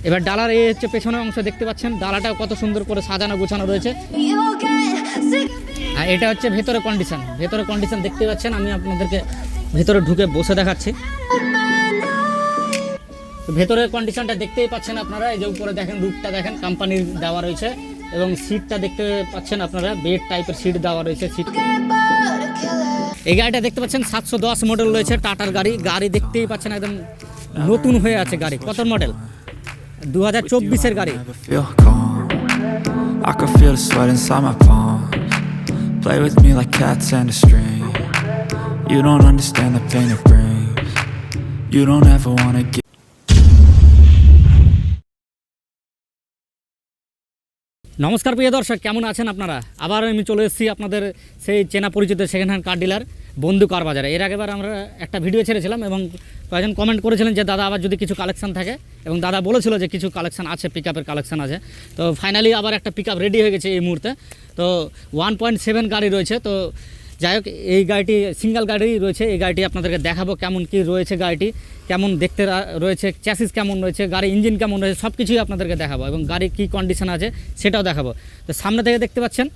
এবার ডালার এই হচ্ছে পেছনের অংশ দেখতে পাচ্ছেন, ডালাটাও কত সুন্দর করে সাজানো গোছানো রয়েছে। আর এটা হচ্ছে ভেতরে কন্ডিশন দেখতে পাচ্ছেন। আমি আপনাদেরকে ভেতরে ঢুকে বসে দেখাচ্ছি। ভেতরের কন্ডিশনটা দেখতেই পাচ্ছেন আপনারা। এই যে উপরে দেখেন, রুটটা দেখেন কোম্পানির দেওয়া রয়েছে এবং সিটটা দেখতে পাচ্ছেন আপনারা, বেড টাইপের সিট দেওয়া রয়েছে। সিট এই গাড়িটা দেখতে পাচ্ছেন 710 মডেল রয়েছে, টাটার গাড়ি দেখতেই পাচ্ছেন একদম নতুন হয়ে আছে। গাড়ি কত মডেল? 2024-এর গাড়ি। I can feel the sweat inside my palms. Play with me like cats and a string. You don't understand the pain it brings. You don't ever wanna get. নমস্কার প্রিয় দর্শক, কেমন আছেন আপনারা? আবার আমি চলে এসেছি আপনাদের সেই চেনা পরিচিত সেকেন্ড হ্যান্ড কার ডিলার বন্ধু কার বাজারে। এর আগেবার আমরা একটা ভিডিও ছেড়েছিলাম এবং কয়েকজন কমেন্ট করেছিলেন যে দাদা আবার যদি কিছু কালেকশান থাকে, এবং দাদা বলেছিল যে কিছু কালেকশান আছে, পিকআপের কালেকশান আছে। তো ফাইনালি আবার একটা পিকআপ রেডি হয়ে গেছে এই মুহূর্তে। তো 1.7 গাড়ি রয়েছে। তো যাই হোক, এই গাড়িটি সিঙ্গেল গাড়ি রয়েছে। এই গাড়িটি আপনাদেরকে দেখাবো কেমন কি রয়েছে, গাড়িটি কেমন দেখতে রয়েছে, চ্যাসিস কেমন রয়েছে, গাড়ি ইঞ্জিন কেমন রয়েছে, সব কিছুই আপনাদেরকে দেখাবো এবং গাড়ির কী কন্ডিশন আছে সেটাও দেখাবো। তো সামনে থেকে দেখতে পাচ্ছেন,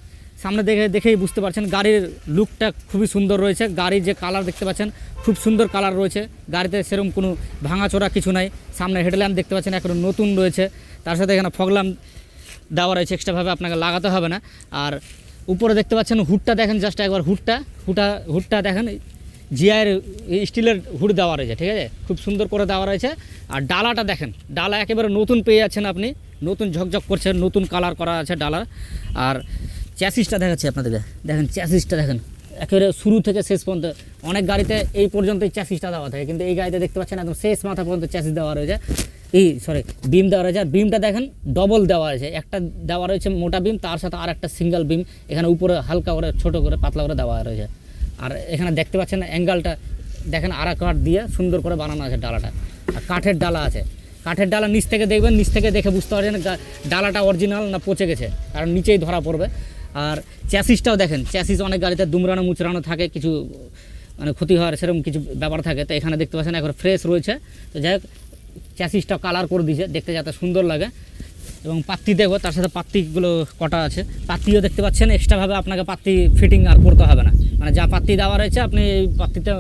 সামনে দেখেই বুঝতে পারছেন গাড়ির লুকটা খুবই সুন্দর রয়েছে। গাড়ির যে কালার দেখতে পাচ্ছেন খুব সুন্দর কালার রয়েছে। গাড়িতে সেরকম কোনো ভাঙাচোরা কিছু নাই। সামনে হেডল্যাম্প দেখতে পাচ্ছেন এখন নতুন রয়েছে, তার সাথে এখানে ফগ ল্যাম্প দেওয়া রয়েছে, এক্সট্রাভাবে আপনাকে লাগাতে হবে না। আর উপরে দেখতে পাচ্ছেন হুডটা দেখেন, জাস্ট একবার হুডটা দেখেন, জিআইয়ের স্টিলের হুড দেওয়া রয়েছে, ঠিক আছে, খুব সুন্দর করে দেওয়া রয়েছে। আর ডালাটা দেখেন, ডালা একেবারে নতুন পেয়ে যাচ্ছেন আপনি, নতুন ঝকঝক করছে, নতুন কালার করা আছে ডালা। আর চ্যাসিসটা দেখাচ্ছি আপনাদেরকে, দেখেন চ্যাসিসটা দেখেন একেবারে শুরু থেকে শেষ পর্যন্ত। অনেক গাড়িতে এই পর্যন্তই চ্যাসিসটা দেওয়া থাকে, কিন্তু এই গাড়িতে দেখতে পাচ্ছেন একদম শেষ মাথা পর্যন্ত চ্যাসিস দেওয়া রয়েছে। বিম দেওয়া রয়েছে। আর বিমটা দেখেন ডবল দেওয়া রয়েছে, একটা দেওয়া রয়েছে মোটা বিম, তার সাথে আর একটা সিঙ্গেল বিম এখানে উপরে হালকা করে ছোটো করে পাতলা করে দেওয়া রয়েছে। আর এখানে দেখতে পাচ্ছেন অ্যাঙ্গেলটা দেখেন আরা কাঠ দিয়ে সুন্দর করে বানানো আছে ডালাটা। আর কাঠের ডালা আছে, কাঠের ডালা নিচ থেকে দেখবেন, নিচ থেকে দেখে বুঝতে পারছেন ডালাটা অরিজিনাল না পচে গেছে, কারণ নিচেই ধরা পড়বে। আর চ্যাসিসটাও দেখেন, চ্যাসিস অনেক গাড়িতে দুমড়ানো মুচড়ানো থাকে, কিছু মানে ক্ষতি হওয়ার সেরকম কিছু ব্যাপার থাকে। তো এখানে দেখতে পাচ্ছেন এখন ফ্রেশ রয়েছে। তো যাই হোক, চ্যাসিসটা কালার করে দিয়েছে দেখতে যাতে সুন্দর লাগে। এবং পাত্তি দেখবো, তার সাথে পাত্তিগুলো কটা আছে, পাত্তিও দেখতে পাচ্ছেন। এক্সট্রাভাবে আপনাকে পাত্তি ফিটিং আর করতে হবে না, মানে যা পাত্তি দেওয়া রয়েছে আপনি এই পাত্তিতে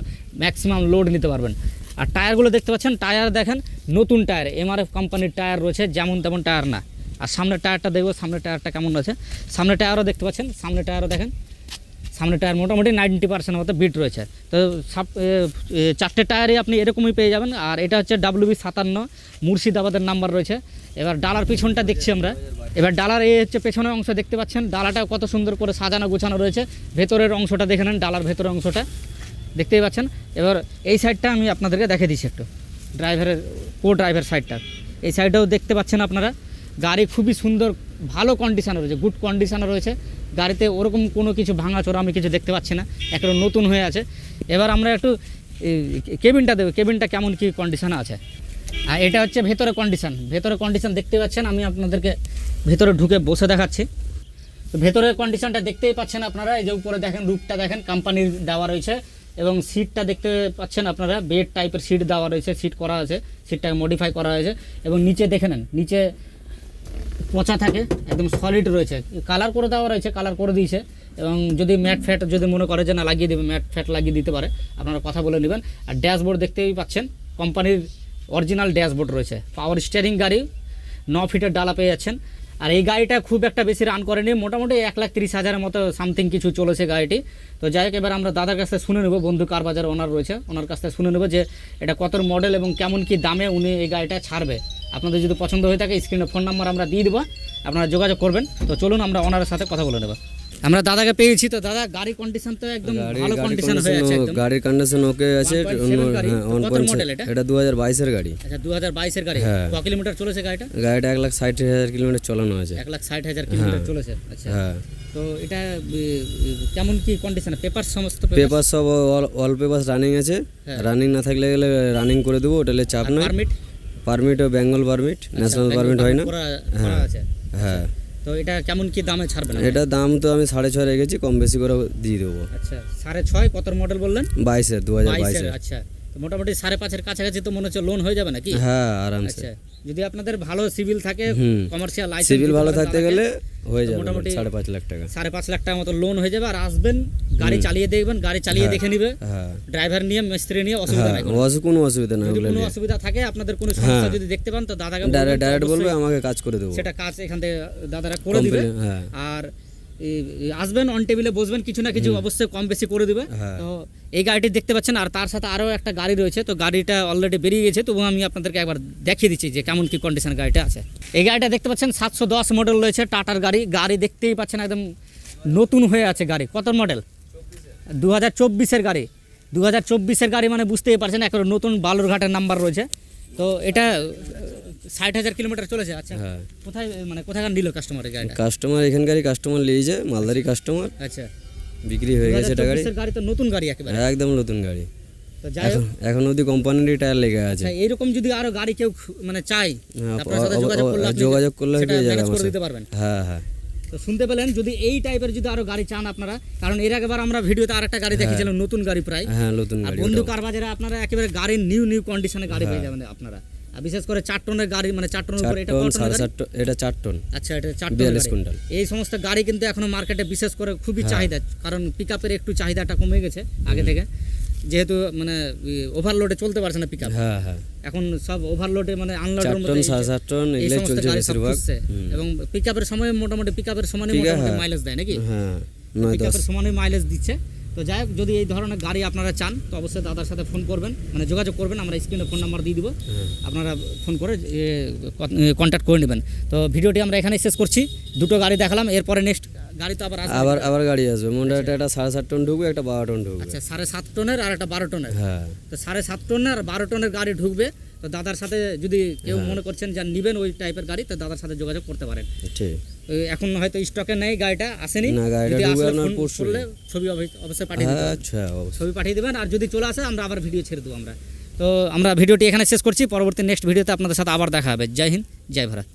ম্যাক্সিমাম লোড নিতে পারবেন। আর টায়ারগুলো দেখতে পাচ্ছেন, টায়ার দেখেন নতুন টায়ার, এমআরএফ কোম্পানির টায়ার রয়েছে, যেমন তেমন টায়ার না। আর সামনের টায়ারটা দেখবো, সামনের টায়ারটা কেমন আছে। সামনের টায়ারও দেখতে পাচ্ছেন, সামনের টায়ারও দেখেন, সামনের টায়ার মোটামুটি 90% মতো বিট রয়েছে। তো চারটে টায়ারই আপনি এরকমই পেয়ে যাবেন। আর এটা হচ্ছে WB57 মুর্শিদাবাদের নাম্বার রয়েছে। এবার ডালার পিছনটা দেখছি আমরা। এবার ডালার এই হচ্ছে পেছনের অংশ দেখতে পাচ্ছেন, ডালাটাও কত সুন্দর করে সাজানো গোছানো রয়েছে। ভেতরের অংশটা দেখে নেন, ডালার ভেতরের অংশটা দেখতেই পাচ্ছেন। এবার এই সাইডটা আমি আপনাদেরকে দেখে দিচ্ছি একটু, ড্রাইভারের ড্রাইভার সাইডটা। এই সাইডটাও দেখতে পাচ্ছেন আপনারা, গাড়ি খুবই সুন্দর, ভালো কন্ডিশানে রয়েছে, গুড কন্ডিশানে রয়েছে। গাড়িতে ওরকম কোনো কিছু ভাঙাচোরা আমি কিছু দেখতে পাচ্ছি না, একেবারে নতুন হয়ে আছে। এবার আমরা একটু কেবিনটা দেবো, কেবিনটা কেমন কী কন্ডিশানে আছে। আর এটা হচ্ছে ভেতরে কন্ডিশান দেখতে পাচ্ছেন। আমি আপনাদেরকে ভেতরে ঢুকে বসে দেখাচ্ছি। তো ভেতরের কন্ডিশানটা দেখতেই পাচ্ছেন আপনারা। এই যে উপরে দেখেন, রুটটা দেখেন কোম্পানির দেওয়া রয়েছে এবং সিটটা দেখতে পাচ্ছেন আপনারা, বেড টাইপের সিট দেওয়া রয়েছে, সিট করা আছে, সিটটাকে মডিফাই করা হয়েছে। এবং নিচে দেখে নেন, নিচে পচা থাকে, একদম সলিড রয়েছে, কালার করে দেওয়া রয়েছে, কালার করে দিয়েছে। এবং যদি ম্যাট ফ্যাট যদি মনে করে যে না লাগিয়ে দেবে, ম্যাট ফ্যাট লাগিয়ে দিতে পারে, আপনারা কথা বলে নেবেন। আর ড্যাশবোর্ড দেখতেই পাচ্ছেন, কোম্পানির অরিজিনাল ড্যাশবোর্ড রয়েছে। পাওয়ার স্টিয়ারিং গাড়ি, 9 ফিটের ডালা পেয়ে যাচ্ছেন। আর এই গাড়িটা খুব একটা বেশি রান করেনি, মোটামুটি 1,30,000-এর মতো সামথিং কিছু চলেছে গাড়িটি। তো যাই হোক, এবার আমরা দাদার কাছ থেকে শুনে নেব, বন্ধু কার বাজার ওনার রয়েছে, ওনার কাছ থেকে শুনে নেব যে এটা কত মডেল এবং কেমন কি দামে উনি এই গাড়িটা ছাড়বে। আপনাদের যদি পছন্দ হয়ে থাকে স্ক্রিনে ফোন নাম্বার আমরা দিয়ে দেবো, আপনারা যোগাযোগ করবেন। তো চলুন আমরা ওনার সাথে কথা বলে নেব। আমরা দাদাকে পেয়েছি। তো দাদা, গাড়ির কন্ডিশন তো একদম ভালো কন্ডিশন হয়ে আছে, একদম গাড়ির কন্ডিশন ওকে আছে। কত মডেল এটা? এটা 2022 এর গাড়ি। আচ্ছা, 2022 এর গাড়ি। কত কিলোমিটার চলেছে গাড়িটা? গাড়িটা 1,60,000 কিলোমিটার চালানো আছে। 1,60,000 কিলোমিটার চলেছে। আচ্ছা, হ্যাঁ। তো এটা কেমন কি কন্ডিশন? পেপার সমস্ত পেপার সব অল পেপার রানিং আছে। রানিং না থাকলে গেলে রানিং করে দেবো, ওটালে চাপ না। পারমিটও বেঙ্গল পারমিট, ন্যাশনাল পারমিট হয় না। হ্যাঁ। তো এটা কেমন কি দামে ছাড়বেন? এটা দাম তো আমি 6.5 রেখেছি, কম বেশি করে দিয়ে দেবো। আচ্ছা, 6.5 কত মডেল বললেন? 2022 আচ্ছা, তো মোটামুটি 5.5-এর কাছাকাছি তো মনে হচ্ছে লোন হয়ে যাবে নাকি? হ্যাঁ, আরামসে। আচ্ছা, যদি আপনাদের ভালো সিভিল থাকে, কমার্শিয়াল লাইসেন্স, সিভিল ভালো থাকতে গেলে হয়ে যাবে মোটামুটি 5.5 লাখ টাকা। 5.5 লাখ টাকার মতো লোন হয়ে যাবে। আর আসবেন, গাড়ি চালিয়ে দেখবেন, গাড়ি চালিয়ে দেখে নিবে, হ্যাঁ ড্রাইভার নিয়ে, মিস্ত্রি নিয়ে, অসুবিধা নাই। কোনো অসুবিধা না, যদি ওগুলো কোনো অসুবিধা থাকে, আপনাদের কোনো সমস্যা যদি দেখতে পান, তো দাদাকে বলবেন, ডাইরেক্ট বলবে, অবশ্যই আমাকে কাজ করে দেবো। সেটা কাজ এখান থেকে দাদারা করে দিবে। হ্যাঁ আর আসবেন, অন টেবিলে বসবেন, কিছু না কিছু অবশ্যই কম বেশি করে দিবে। তো এই গাড়িটি দেখতে পাচ্ছেন। আর তার সাথে আরও একটা গাড়ি রয়েছে, তো গাড়িটা অলরেডি বেরিয়ে গেছে, তবু আমি আপনাদেরকে একবার দেখিয়ে দিচ্ছি যে কেমন কি কন্ডিশন গাড়িটা আছে। এই গাড়িটা দেখতে পাচ্ছেন 710 মডেল রয়েছে, টাটার গাড়ি। গাড়ি দেখতেই পাচ্ছেন একদম নতুন হয়ে আছে গাড়ি। কত মডেল? 2024-এর গাড়ি। 2024-এর গাড়ি মানে বুঝতেই পারছেন, একেবারে নতুন, বালুরঘাটের নাম্বার রয়েছে। তো এটা 60,000 কিলোমিটার চলেছে। আচ্ছা, কোথায় মানে কোথাকার নিল কাস্টমার এই গাড়িটা? কাস্টমার এখানকারই কাস্টমার নিয়েছে, মালদারি কাস্টমার, আচ্ছা, বিক্রি হয়ে গেছে এটা গাড়ি। 2024-এর গাড়ি তো নতুন গাড়ি একেবারে, একদম নতুন গাড়ি। তো যাই হোক, এখন অবধি কোম্পানির টায়ার লেগে আছে। আচ্ছা, এইরকম যদি আরো গাড়ি কেউ মানে চাই, আপনার সাথে যোগাযোগ করলে সেটা পেয়ে যাবে ম্যানেজ আমার করে সাথে। দিতে পারবেন। হ্যাঁ হ্যাঁ, তো শুনতে পেলেন, যদি এই টাইপের যদি আরো গাড়ি চান আপনারা, কারণ এর আগেবার আমরা ভিডিওতে আরেকটা গাড়ি দেখেছিলাম, নতুন গাড়ি প্রায়। হ্যাঁ নতুন আর গাড়ি। বন্ধু কার বাজারে আপনারা একেবারে গাড়ির নিউ কন্ডিশনে গাড়ি পেয়ে যাবেন আপনারা। আর বিশেষ করে 4 টনের গাড়ি, মানে 4 টনের উপরে, এটা 4.5 টন, এটা 4 টন। আচ্ছা, এটা 4 42 টন কুইন্টাল। এই সমস্ত গাড়ি কিন্তু এখনো মার্কেটে বিশেষ করে খুবই চাহিদা, কারণ পিকআপের একটু চাহিদাটা কমে গেছে আগে থেকে, যেহেতু মানে ওভারলোডে চলতে পারছে না পিকআপ। হ্যাঁ হ্যাঁ, এখন সব ওভারলোডের মানে আনলোডের 4 মধ্যে টন 7.5 টন এই এগুলো সমস্ত চলছে গাড়ি সব বেশিরভাগ। খুঁজছে। এবং পিকআপের সময় মোটামুটি পিকআপের সমানই মোটামুটি মাইলেজ দেয় নাকি? হ্যাঁ 9-10। পিকআপের সমানই মাইলেজ দিচ্ছে। তো যাই হোক, যদি এই ধরনের গাড়ি আপনারা চান, তো অবশ্যই দাদার সাথে ফোন করবেন, মানে যোগাযোগ করবেন। আমরা স্ক্রিনে ফোন নাম্বার দিয়ে দিব, আপনারা ফোন করে কন্ট্যাক্ট করে নেবেন। তো ভিডিওটি আমরা এখানে শেষ করছি। দুটো গাড়ি দেখালাম, এরপরে নেক্সট গাড়ি তো আবার আসবে। আবার গাড়ি আসবে, মনে হয় একটা 7.5 টন ঢুকবে, একটা 12 টন ঢুকবে। আচ্ছা, 7.5 টনের আর একটা 12 টনের। হ্যাঁ, তো 7.5 টনের আর 12 টনের গাড়ি ঢুকবে। তো দাদার সাথে যদি কেউ মনে করছেন যে নেবেন ওই টাইপের গাড়ি, তো দাদার সাথে যোগাযোগ করতে পারেন। ঠিক। এখন হয়তো স্টকে নেই, গাড়িটা আসেনি। না, গাড়িটা যদি ঢুকবে আসলে আপনার ফোন পরশু। করলে ছবি অবশ্যই পাঠিয়ে দিবেন। আচ্ছা, অবশ্যই। ছবি পাঠিয়ে দেবেন। আর যদি চলে আসে, আমরা আবার ভিডিও ছেড়ে দেবো আমরা। তো আমরা ভিডিওটি এখানে শেষ করছি। পরবর্তী নেক্সট ভিডিওতে আপনাদের সাথে আবার দেখা হবে। জয় হিন্দ, জয় ভারত।